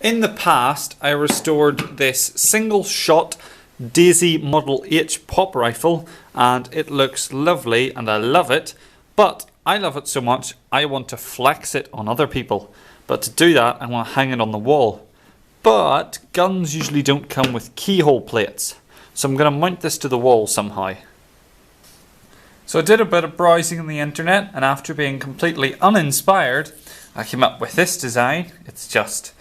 In the past, I restored this single shot Daisy Model H pop rifle and it looks lovely and I love it, but I love it so much I want to flex it on other people. But to do that I want to hang it on the wall. But guns usually don't come with keyhole plates, so I'm going to mount this to the wall somehow. So I did a bit of browsing on the internet and after being completely uninspired I came up with this design. It's just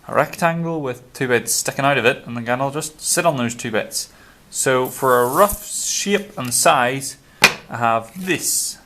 a rectangle with two bits sticking out of it and the gun will just sit on those two bits. So for a rough shape and size I have this.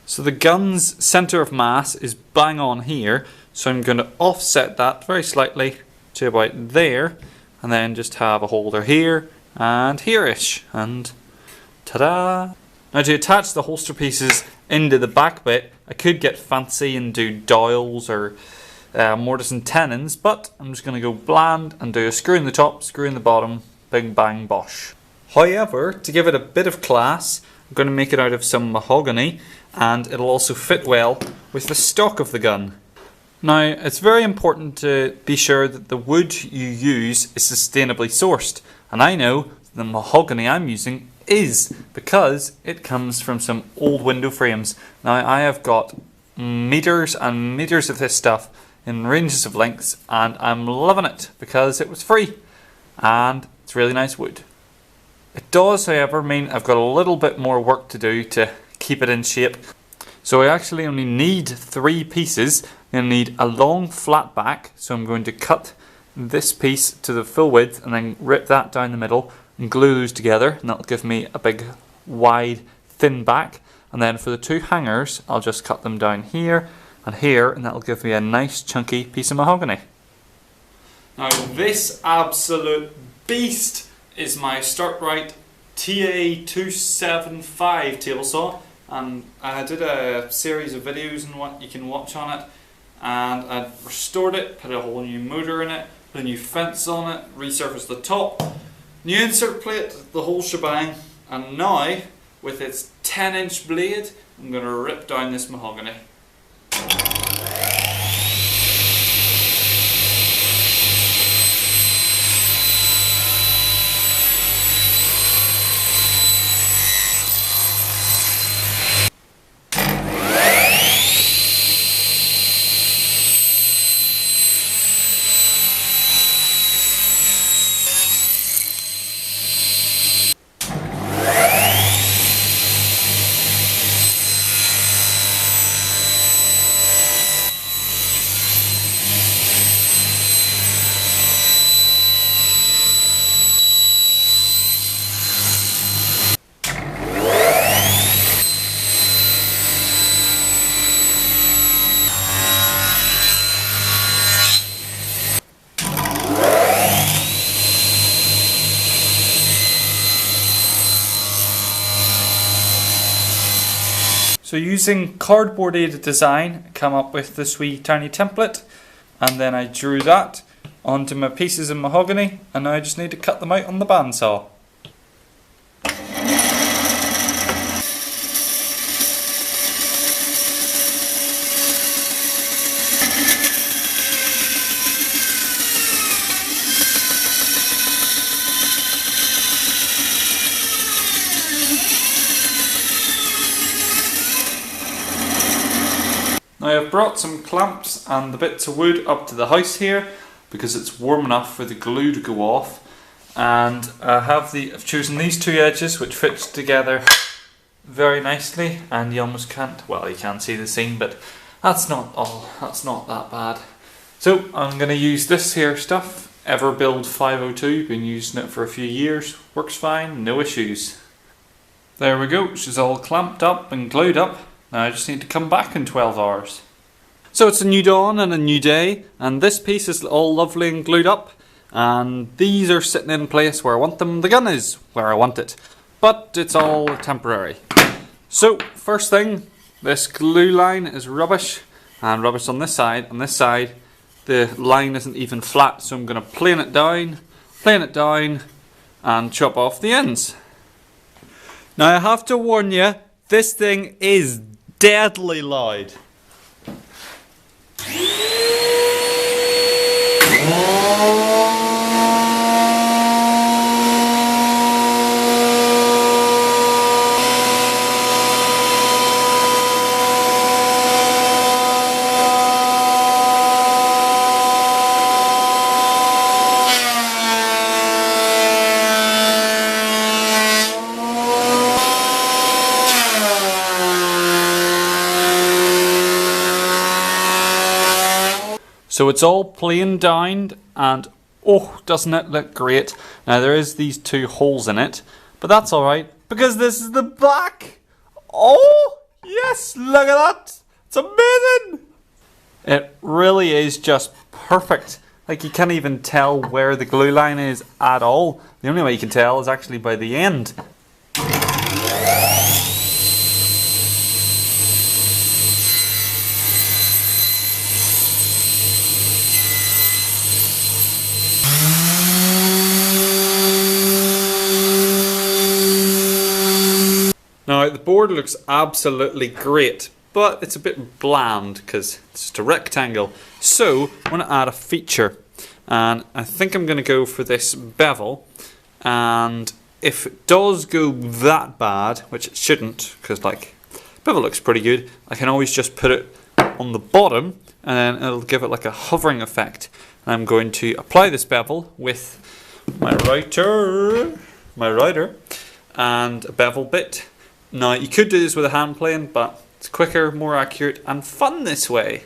So the gun's centre of mass is bang on here, so I'm going to offset that very slightly to about there and then just have a holder here and here-ish and ta-da! Now to attach the holster pieces into the back bit I could get fancy and do dowels or mortise and tenons, but I'm just going to go bland and do a screw in the top, screw in the bottom, bing bang bosh. However, to give it a bit of class, I'm going to make it out of some mahogany and it'll also fit well with the stock of the gun. Now, it's very important to be sure that the wood you use is sustainably sourced, and I know the mahogany I'm using is because it comes from some old window frames. Now, I have got meters and meters of this stuff in ranges of lengths and I'm loving it because it was free and it's really nice wood. It does, however, mean I've got a little bit more work to do to keep it in shape. So I actually only need 3 pieces. I'm going to need a long flat back, so I'm going to cut this piece to the full width and then rip that down the middle and glue those together, and that'll give me a big wide thin back. And then for the 2 hangers I'll just cut them down here and here, and that'll give me a nice chunky piece of mahogany. Now this absolute beast is my Startrite TA275 table saw, and I did a series of videos and what you can watch on it, and I restored it, put a whole new motor in it, put a new fence on it, resurfaced the top, new insert plate, the whole shebang, and now with its 10-inch blade I'm going to rip down this mahogany. So using cardboard aided design, I come up with this wee tiny template, and then I drew that onto my pieces of mahogany, and now I just need to cut them out on the bandsaw. Now I've brought some clamps and the bits of wood up to the house here because it's warm enough for the glue to go off, and I've chosen these 2 edges which fit together very nicely, and you almost can't, well, you can't see the seam, but that's not that bad. So I'm going to use this here stuff, Everbuild 502, been using it for a few years, works fine, no issues. There we go, she's all clamped up and glued up. Now I just need to come back in 12 hours. So it's a new dawn and a new day, and this piece is all lovely and glued up, and these are sitting in place where I want them. The gun is where I want it, but it's all temporary. So first thing, this glue line is rubbish, and rubbish on this side. On this side the line isn't even flat, so I'm going to plane it down and chop off the ends. Now I have to warn you, this thing is deadly loud. So it's all planed down and oh, doesn't it look great? Now there is these two holes in it, but that's alright because this is the back. Oh, yes, look at that. It's amazing. It really is just perfect. Like you can't even tell where the glue line is at all. The only way you can tell is actually by the end. Now the board looks absolutely great, but it's a bit bland because it's just a rectangle. So I want to add a feature, and I think I'm going to go for this bevel. And if it does go that bad, which it shouldn't, because like bevel looks pretty good, I can always just put it on the bottom, and then it'll give it like a hovering effect. And I'm going to apply this bevel with my router, and a bevel bit. Now you could do this with a hand plane, but it's quicker, more accurate, and fun this way.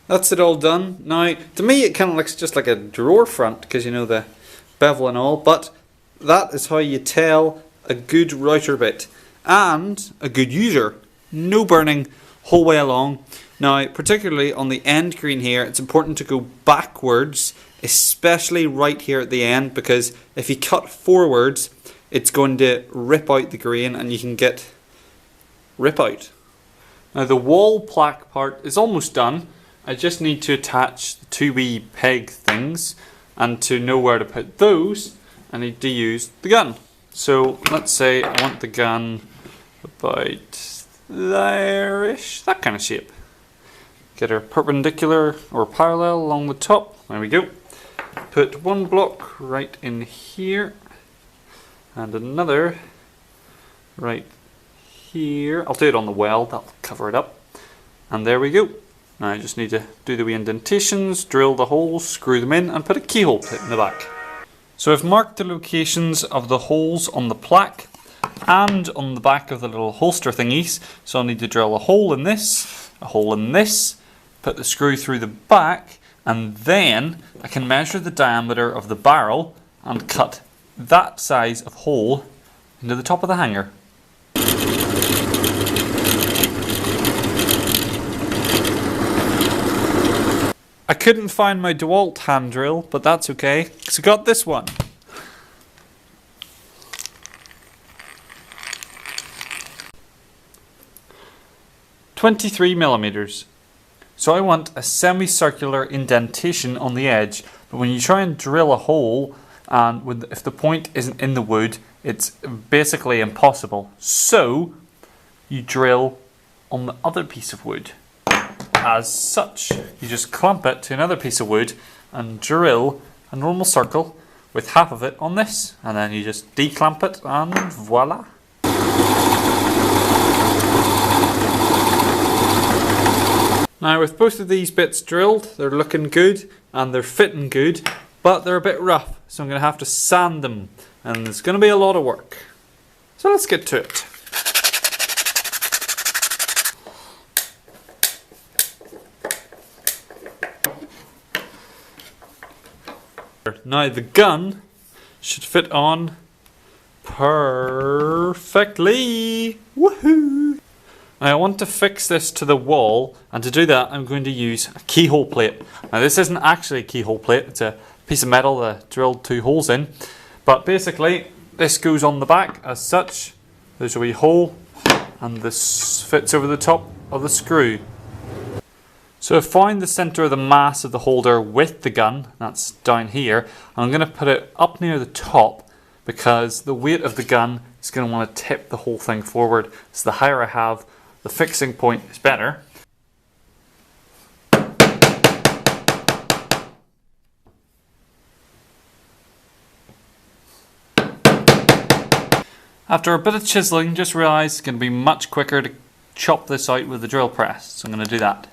That's it all done. Now, to me it kind of looks just like a drawer front, because you know the bevel and all, but that is how you tell a good router bit and a good user. No burning whole way along. Now, particularly on the end grain here, it's important to go backwards, especially right here at the end, because if you cut forwards, it's going to rip out the grain and you can get rip out. Now, the wall plaque part is almost done. I just need to attach the two wee peg things, and to know where to put those, I need to use the gun. So, let's say I want the gun about there-ish, that kind of shape. Get her perpendicular or parallel along the top. There we go. Put one block right in here and another right here. I'll do it on the weld, that'll cover it up. And there we go. Now I just need to do the wee indentations, drill the holes, screw them in, and put a keyhole pit in the back. So I've marked the locations of the holes on the plaque and on the back of the little holster thingies. So I'll need to drill a hole in this, a hole in this, put the screw through the back, and then I can measure the diameter of the barrel and cut that size of hole into the top of the hanger. I couldn't find my DeWalt hand drill, but that's okay, because I got this one. $23mm. So I want a semicircular indentation on the edge, but when you try and drill a hole, and if the point isn't in the wood, it's basically impossible. So you drill on the other piece of wood. As such, you just clamp it to another piece of wood and drill a normal circle with half of it on this, and then you just declamp it and voila. Now with both of these bits drilled, they're looking good and they're fitting good, but they're a bit rough, so I'm going to have to sand them, and there's going to be a lot of work. So let's get to it. Now the gun should fit on perfectly. Woohoo! Now I want to fix this to the wall, and to do that I'm going to use a keyhole plate. Now this isn't actually a keyhole plate, it's a piece of metal that I drilled 2 holes in. But basically this goes on the back as such. There's a wee hole and this fits over the top of the screw. So I've found the centre of the mass of the holder with the gun, that's down here. I'm going to put it up near the top because the weight of the gun is going to want to tip the whole thing forward. So the higher I have, the fixing point is better. After a bit of chiselling, just realised it's going to be much quicker to chop this out with the drill press, so I'm going to do that.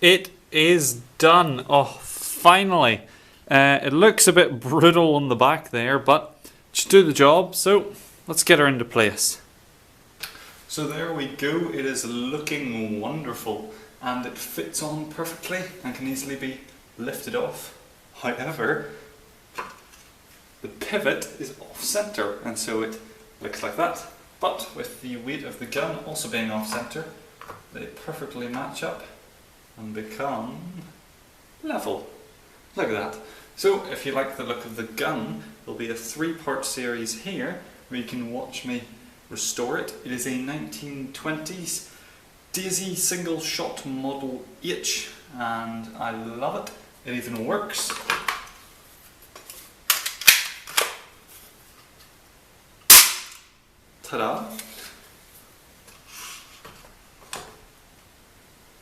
It is done. Oh, finally. It looks a bit brutal on the back there, but should do the job. So let's get her into place. So there we go. It is looking wonderful, and it fits on perfectly and can easily be lifted off. However, the pivot is off center, and so it looks like that. But with the weight of the gun also being off center, they perfectly match up and become level. Look at that. So if you like the look of the gun, there'll be a 3-part series here where you can watch me restore it. It is a 1920s Daisy single shot Model H, and I love it. It even works. Ta-da!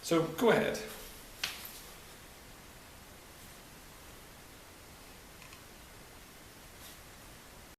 So go ahead.